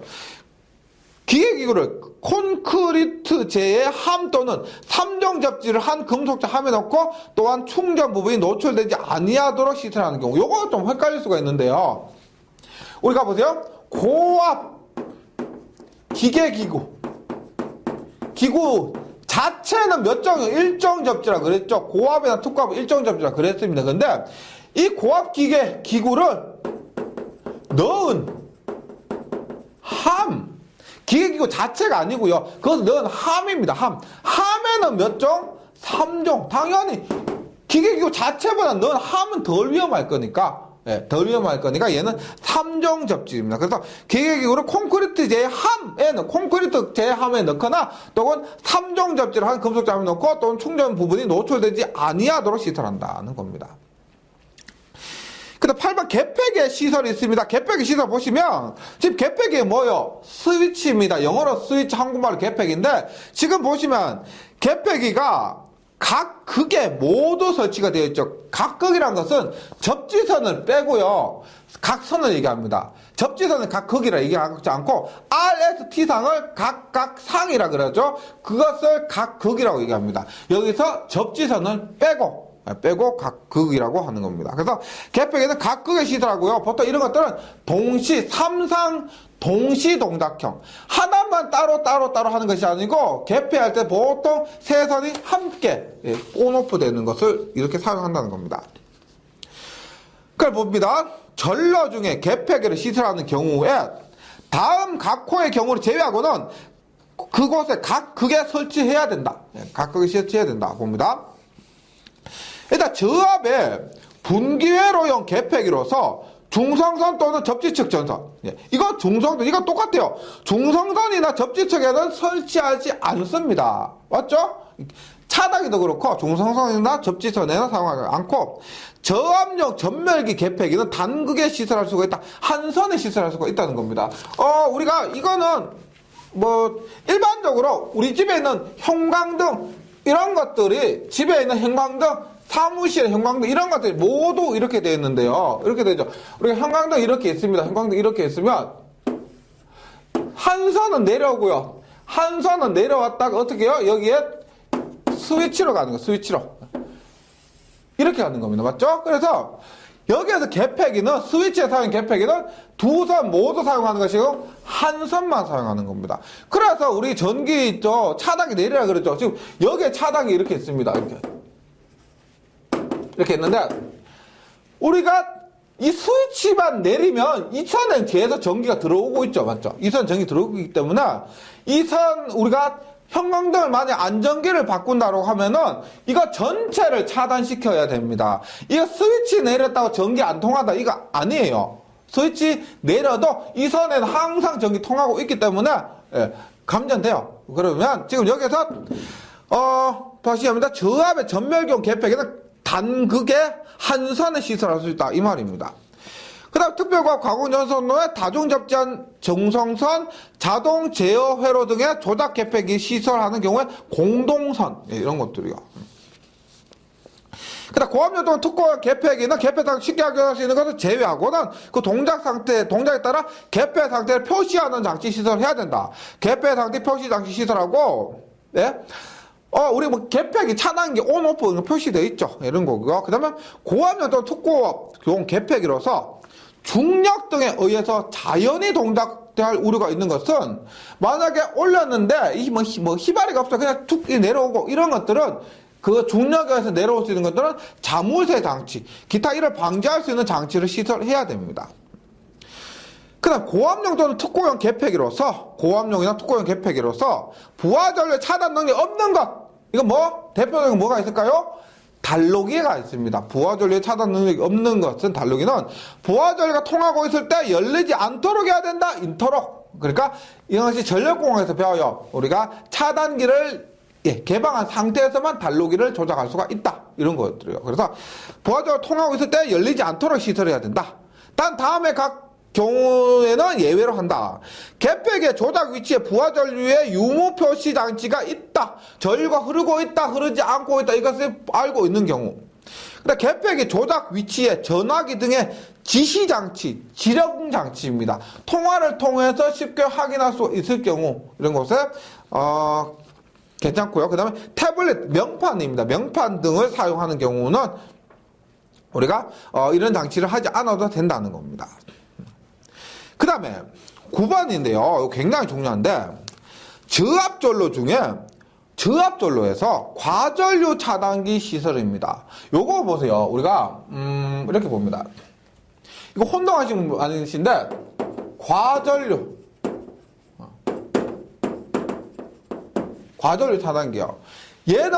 기계기구를 콘크리트 재의 함 또는 3종 접지를 한 금속재 함에 넣고 또한 충전 부분이 노출되지 아니하도록 시설하는 경우. 요거 좀 헷갈릴 수가 있는데요. 우리가 보세요. 고압 기계기구. 기구 자체는 몇 종, 1종 접지라 그랬죠. 고압이나 특고압 1종 접지라 그랬습니다. 근데 이 고압 기계기구를 넣은 함. 기계기구 자체가 아니고요. 그것을 넣은 함입니다. 함에는 몇 종? 3종. 당연히 기계기구 자체보다 넣은 함은 덜 위험할 거니까. 덜 위험할 거니까 얘는 3종 접지입니다. 그래서 기계기구를 콘크리트 제함에는 콘크리트 제함에 넣거나 또는 3종 접지를 한 금속장에 넣고 또는 충전 부분이 노출되지 아니하도록 시설한다는 겁니다. 그다음 8번 개폐기 시설이 있습니다. 개폐기 시설 보시면 지금 개폐기 뭐요? 스위치입니다. 영어로 스위치, 한국말로 개폐기인데 지금 보시면 개폐기가 각 극에 모두 설치가 되어 있죠. 각 극이라는 것은 접지선을 빼고요. 각 선을 얘기합니다. 접지선은 각 극이라 얘기하지 않고 RST상을 각각 상이라 그러죠. 그것을 각 극이라고 얘기합니다. 여기서 접지선을 빼고 각 극이라고 하는 겁니다. 그래서 개폐기는 각 극에 시설하고요. 보통 이런 것들은 동시, 삼상, 동시 동작형. 하나만 따로 하는 것이 아니고 개폐할 때 보통 세 선이 함께 온오프 되는 것을 이렇게 사용한다는 겁니다. 그걸 봅니다. 전러 중에 개폐기를 시설하는 경우에 다음 각 호의 경우를 제외하고는 그곳에 각 극에 설치해야 된다. 각 극에 설치해야 된다. 봅니다. 일단 저압의 분기회로용 개폐기로서 중성선 또는 접지측 전선. 이거 중성선, 이거 똑같아요. 중성선이나 접지측에는 설치하지 않습니다. 맞죠? 차단기도 그렇고 중성선이나 접지선에는 사용하지 않고 저압용 전멸기 개폐기는 단극에 시설할 수가 있다. 한 선에 시설할 수가 있다는 겁니다. 우리가 이거는 일반적으로 우리 집에 있는 형광등 이런 것들이 집에 있는 형광등 사무실에 형광등 이런 것들이 모두 이렇게 되어 있는데요. 이렇게 되죠. 우리가 형광등 이렇게 있습니다. 형광등 이렇게 있으면 한 선은 내려오고요. 한 선은 내려왔다가 어떻게 해요? 여기에 스위치로 가는 거예요. 스위치로. 이렇게 가는 겁니다. 맞죠? 그래서 여기에서 개폐기는 스위치에 사용한 개폐기는 두 선 모두 사용하는 것이고 한 선만 사용하는 겁니다. 그래서 우리 전기 있죠. 차단기 내리라 그랬죠. 지금 여기에 차단기 이렇게 있습니다. 이렇게 했는데 우리가 이 스위치만 내리면 이 선에 뒤에서 전기가 들어오고 있죠. 맞죠? 이 선 전기 들어오고 있기 때문에 이 선 우리가 형광등을 만약 안전기를 바꾼다고 하면은 이거 전체를 차단시켜야 됩니다. 이거 스위치 내렸다고 전기 안 통하다 이거 아니에요. 스위치 내려도 이 선에는 항상 전기 통하고 있기 때문에 감전돼요. 그러면 지금 여기서 다시 합니다. 저압의 전멸경 개폐기는 단극에 한 선에 시설할 수 있다 이 말입니다. 그 다음 특별과 과공전선로에 다중접지한 정성선, 자동 제어 회로 등의 조작 개폐기 시설하는 경우에 공동선 이런 것들이요. 그 다음 고압요동 특고 개폐기는 개폐상 쉽게 확인할 수 있는 것을 제외하고는 그 동작에 따라 개폐 상태를 표시하는 장치 시설을 해야 된다. 개폐 상태 표시 장치 시설하고 우리 개폐기, 차단기, 온, 오프 표시되어 있죠. 이런 거고요. 그 다음에 고압요동 특고용 개폐기로서 중력 등에 의해서 자연히 동작할 우려가 있는 것은 만약에 올렸는데 휘발이가 없어 그냥 툭 내려오고 이런 것들은 그 중력에 의해서 내려올 수 있는 것들은 자물쇠 장치, 기타 이를 방지할 수 있는 장치를 시설해야 됩니다. 그 다음 고압용 또는 특고용 개폐기로서 고압용이나 특고용 개폐기로서 부하전력 차단 능력이 없는 것 이거 대표적인 뭐가 있을까요? 단로기가 있습니다. 부하전류의 차단 능력이 없는 것은 단로기는 부하전류가 통하고 있을 때 열리지 않도록 해야 된다. 인터록. 그러니까 이것이 전력공학에서 배워요. 우리가 차단기를 개방한 상태에서만 단로기를 조작할 수가 있다. 이런 것들이에요. 그래서 부하전류가 통하고 있을 때 열리지 않도록 시설해야 된다. 단 다음에 각 경우에는 예외로 한다. 개폐기의 조작 위치에 부하전류의 유무 표시 장치가 있다. 전류가 흐르고 있다, 흐르지 않고 있다. 이것을 알고 있는 경우. 그다음 개폐기 조작 위치에 전화기 등의 지시 장치, 지령 장치입니다. 통화를 통해서 쉽게 확인할 수 있을 경우 이런 것에 괜찮고요. 그다음에 태블릿 명판입니다. 명판 등을 사용하는 경우는 우리가 이런 장치를 하지 않아도 된다는 겁니다. 그 다음에 9번인데요. 이거 굉장히 중요한데 저압전로 중에 저압전로에서 과전류 차단기 시설입니다. 요거 보세요. 우리가 이렇게 봅니다. 이거 혼동하시는 분 아니신데 과전류 차단기요. 얘는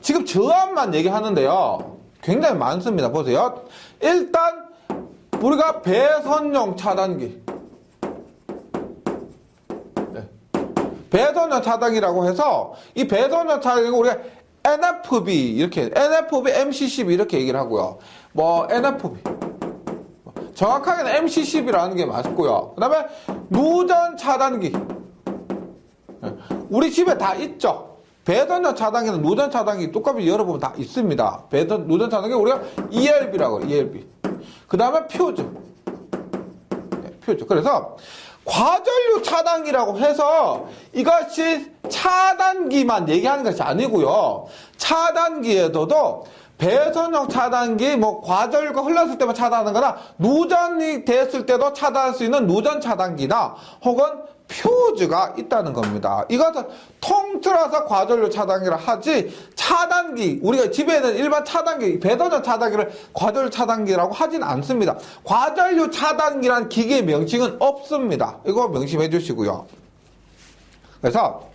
지금 저압만 얘기하는데요. 굉장히 많습니다. 보세요. 일단 우리가 배선용 차단기, 배선용 차단기라고 해서 이 배선용 차단기 우리가 NFB 이렇게 NFB, MC12 이렇게 얘기를 하고요. 뭐 NFB 정확하게는 MC12라는 게 맞고요. 그다음에 누전 차단기 우리 집에 다 있죠. 배선용 차단기는 누전 차단기 뚜껑을 열어보면 다 있습니다. 누전 차단기 우리가 ELB라고 해요. ELB. 그 다음에 퓨즈. 그래서 과전류 차단기라고 해서 이것이 차단기만 얘기하는 것이 아니고요. 차단기에서도 배선용 차단기, 뭐 과전류가 흘렀을 때만 차단하는 거나 누전이 됐을 때도 차단할 수 있는 누전 차단기나 혹은 퓨즈가 있다는 겁니다. 이것은 통틀어서 과전류 차단기를 하지 차단기, 우리가 집에 있는 일반 차단기, 배선용 차단기를 과전류 차단기라고 하진 않습니다. 과전류 차단기란 기계의 명칭은 없습니다. 이거 명심해 주시고요. 그래서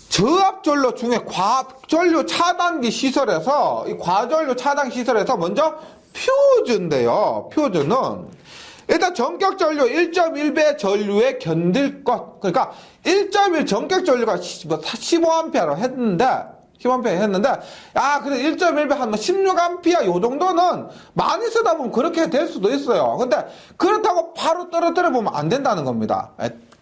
저압전로 중에 과전류 차단기 시설에서 이 과전류 차단 시설에서 먼저 퓨즈인데요. 퓨즈는 일단 전격 전류 1.1배 전류에 견딜 것. 그러니까 1.1 전격 전류가 15A로 했는데 그래 1.1배 한 16A 요 정도는 많이 쓰다 보면 그렇게 될 수도 있어요. 근데 그렇다고 바로 떨어뜨려 보면 안 된다는 겁니다.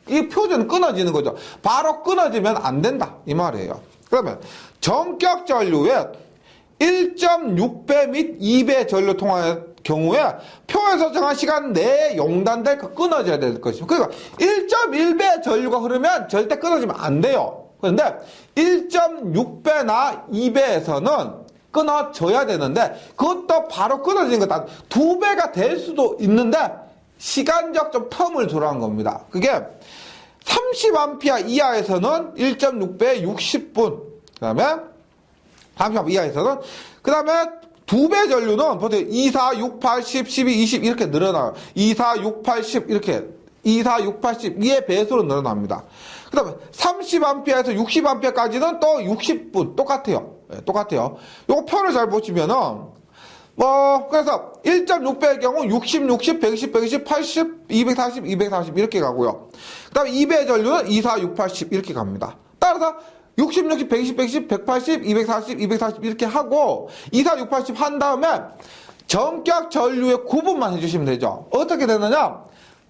이 표준은 끊어지는 거죠. 바로 끊어지면 안 된다 이 말이에요. 그러면 전격 전류에 1.6배 및 2배 전류 통화의 경우에 표에서 정한 시간 내에 용단될 끊어져야 될 것입니다. 그러니까 1.1배 전류가 흐르면 절대 끊어지면 안 돼요. 그런데 1.6배나 2배에서는 끊어져야 되는데 그것도 바로 끊어지는 것도 2배가 될 수도 있는데 시간적 좀 텀을 두라는 겁니다. 그게 30A 이하에서는 1.6배 60분 그 다음에 30A 이하에서는 그 다음에 2배 전류는 보세요. 2, 4, 6, 8, 10, 12, 20 이렇게 늘어나요. 2, 4, 6, 8, 10 이렇게 2, 4, 6, 8, 10 이의 배수로 늘어납니다. 그 다음에 30A에서 60A까지는 또 60분 똑같아요. 네, 똑같아요. 요거 표를 잘 보시면은 그래서 1.6배의 경우 60, 60, 120, 120, 80, 240, 240 이렇게 가고요. 그 다음에 2배 전류는 2, 4, 6, 8, 10 이렇게 갑니다. 따라서 60, 60, 120, 110, 180, 240, 240 이렇게 하고 2, 4, 6, 80 한 다음에 전격 전류의 구분만 해주시면 되죠. 어떻게 되느냐?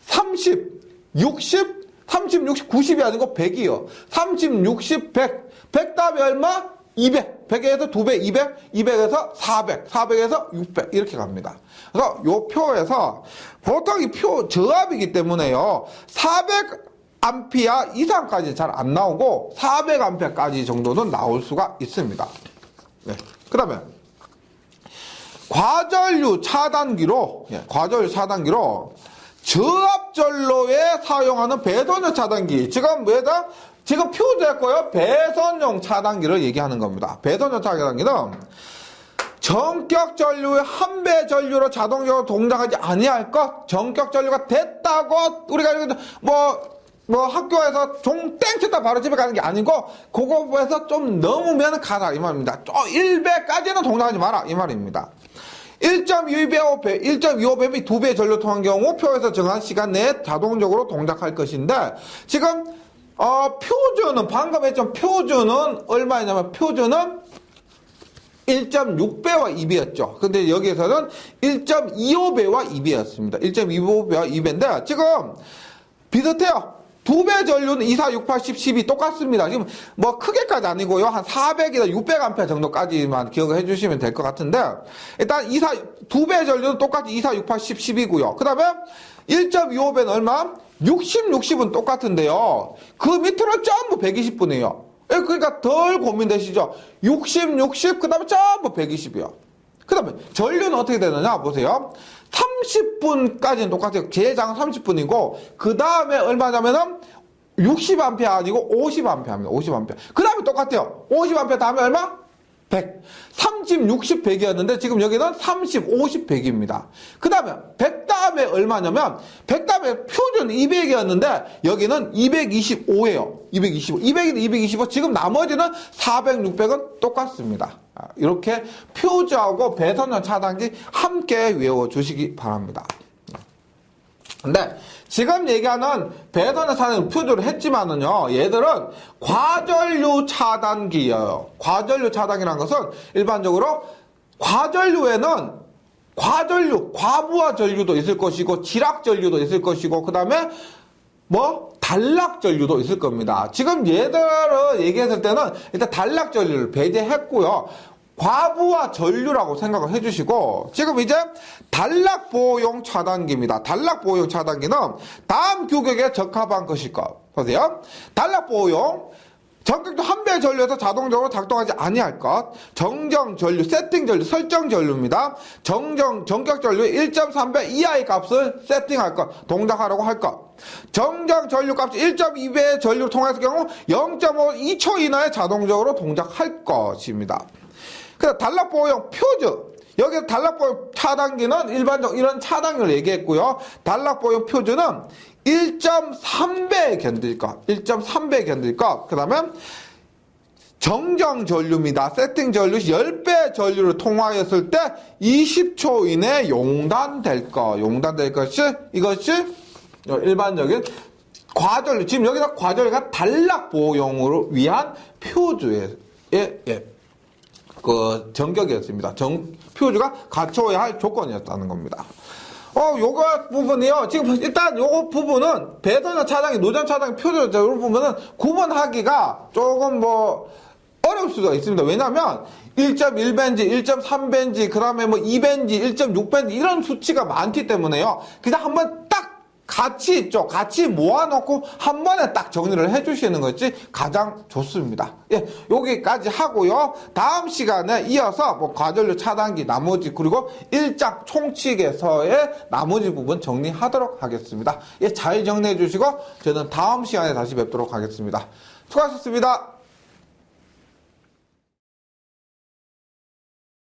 30, 60, 30, 60, 90이 아니고 100이요. 30, 60, 100. 100 다음에 얼마? 200. 100에서 2배, 200, 200에서 400, 400에서 600 이렇게 갑니다. 그래서 요 표에서 보통 이 표 저압이기 때문에요. 400A 이상까지 잘 안 나오고 400A까지 정도는 나올 수가 있습니다. 네. 그 다음에 과전류 차단기로 저압전로에 사용하는 배선용 차단기. 지금 퓨즈했고요. 배선용 차단기를 얘기하는 겁니다. 배선용 차단기는 전격 전류의 한 배 전류로 자동적으로 동작하지 아니할 것. 전격 전류가 됐다고 우리가 뭐 학교에서 종 땡 쳤다 바로 집에 가는 게 아니고 그거에서 좀 넘으면 가라 이 말입니다. 1배까지는 동작하지 마라 이 말입니다. 1.25배, 1.25배비 2배 전류 통한 경우 표에서 정한 시간 내에 자동적으로 동작할 것인데 지금 표준은 방금 했던 표준은 얼마냐면 표준은 1.6배와 2배였죠. 근데 여기에서는 1.25배와 2배였습니다. 1.25배와 2배인데 지금 비슷해요. 2배 전류는 2, 4, 6, 8, 10, 12 똑같습니다. 지금 뭐 크게까지 아니고요. 한 400이나 600A 정도까지만 기억을 해주시면 될 것 같은데 일단 2배 전류는 똑같이 2, 4, 6, 8, 10, 12고요. 그 다음에 1.25배는 얼마? 60, 60은 똑같은데요. 그 밑으로 전부 120분이에요. 그러니까 덜 고민되시죠? 60, 60, 그 다음에 전부 120이요. 그 다음에 전류는 어떻게 되느냐 보세요. 30분까지는 똑같아요. 제장 30분이고 그 다음에 얼마냐면은 60A 아니고 50A입니다. 50A. 그 다음에 똑같아요. 50A 다음에 얼마? 100. 30, 60, 100이었는데 지금 여기는 30, 50, 100입니다. 그 다음에 100 다음에 얼마냐면 100 다음에 표준 200이었는데 여기는 225예요. 225. 200이든 225. 지금 나머지는 400, 600은 똑같습니다. 이렇게 표주하고 배선형 차단기 함께 외워주시기 바랍니다. 근데 지금 얘기하는 배선형 차단기 표주를 했지만은요, 얘들은 과전류 차단기예요. 과전류 차단기라는 것은 일반적으로 과전류에는 과부하 전류도 있을 것이고 지락 전류도 있을 것이고 그 다음에 단락 전류도 있을 겁니다. 지금 얘들을 얘기했을 때는 일단 단락 전류를 배제했고요. 과부하 전류라고 생각을 해주시고 지금 이제 단락 보호용 차단기입니다. 단락 보호용 차단기는 다음 규격에 적합한 것일 것. 보세요. 단락 보호용 전격도 1배 전류에서 자동적으로 작동하지 아니할 것. 정정 전류, 세팅 전류, 설정 전류입니다. 정격 전류의 1.3배 이하의 값을 세팅할 것, 동작하라고 할 것. 정정 전류 값이 1.2배의 전류를 통해서 경우 0.5, 2초 이내에 자동적으로 동작할 것입니다. 그래서 단락보호용 표준. 여기 단락보호용 차단기는 일반적 이런 차단기를 얘기했고요. 단락보호용 표준은 1.3배 견딜 것. 1.3배 견딜 것. 그 다음에 정정 전류입니다. 세팅 전류 10배 전류를 통하였을 때 20초 이내에 용단될 것. 용단될 것이 이것이 일반적인 과전류. 지금 여기서 과전류가 단락보호용으로 위한 표주의 정격이었습니다. 표주가 갖춰야 할 조건이었다는 겁니다. 요거 부분이요. 지금 일단 요거 부분은 배선형 차단기, 노전 차단기 표준 요 부분은 구분하기가 조금 어려울 수가 있습니다. 왜냐면 1.1벤지, 1.3벤지, 그 다음에 2벤지, 1.6벤지 이런 수치가 많기 때문에요. 그냥 한번 딱 같이 있죠. 같이 모아놓고 한 번에 딱 정리를 해주시는 것이 가장 좋습니다. 예, 여기까지 하고요. 다음 시간에 이어서 과전류 차단기 나머지 그리고 1장 총칙에서의 나머지 부분 정리하도록 하겠습니다. 예, 잘 정리해 주시고 저는 다음 시간에 다시 뵙도록 하겠습니다. 수고하셨습니다.